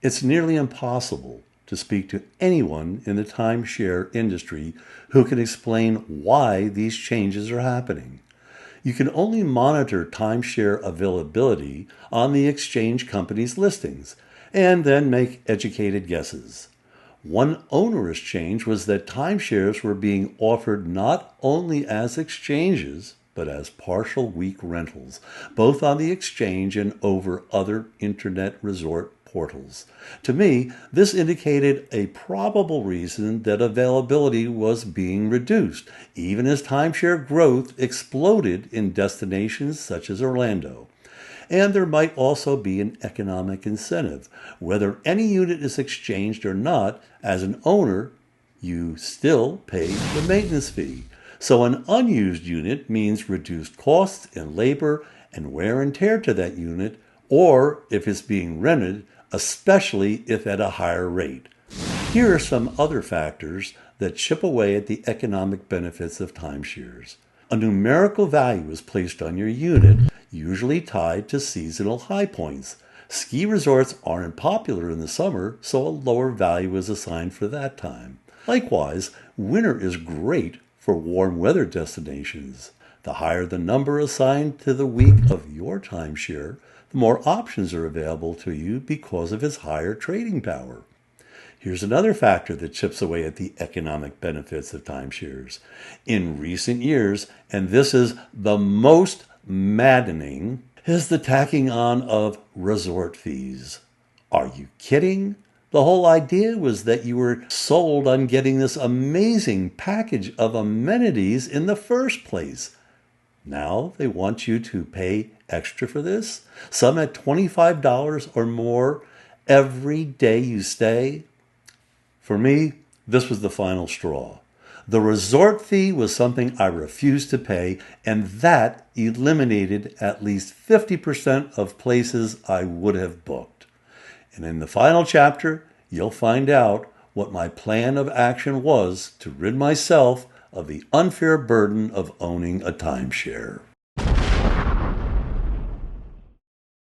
It's nearly impossible to speak to anyone in the timeshare industry who can explain why these changes are happening. You can only monitor timeshare availability on the exchange company's listings and then make educated guesses. One onerous change was that timeshares were being offered not only as exchanges, but as partial week rentals, both on the exchange and over other internet resort portals. To me, this indicated a probable reason that availability was being reduced, even as timeshare growth exploded in destinations such as Orlando. And there might also be an economic incentive. Whether any unit is exchanged or not, as an owner, you still pay the maintenance fee. So an unused unit means reduced costs in labor and wear and tear to that unit, or if it's being rented, especially if at a higher rate. Here are some other factors that chip away at the economic benefits of timeshares. A numerical value is placed on your unit, usually tied to seasonal high points. Ski resorts aren't popular in the summer, so a lower value is assigned for that time. Likewise, winter is great for warm weather destinations. The higher the number assigned to the week of your timeshare, the more options are available to you because of its higher trading power. Here's another factor that chips away at the economic benefits of timeshares. In recent years, and this is the most maddening, is the tacking on of resort fees. Are you kidding? The whole idea was that you were sold on getting this amazing package of amenities in the first place. Now they want you to pay extra for this, some at $25 or more every day you stay. For me, this was the final straw. The resort fee was something I refused to pay, and that eliminated at least 50% of places I would have booked. And in the final chapter, you'll find out what my plan of action was to rid myself of the unfair burden of owning a timeshare.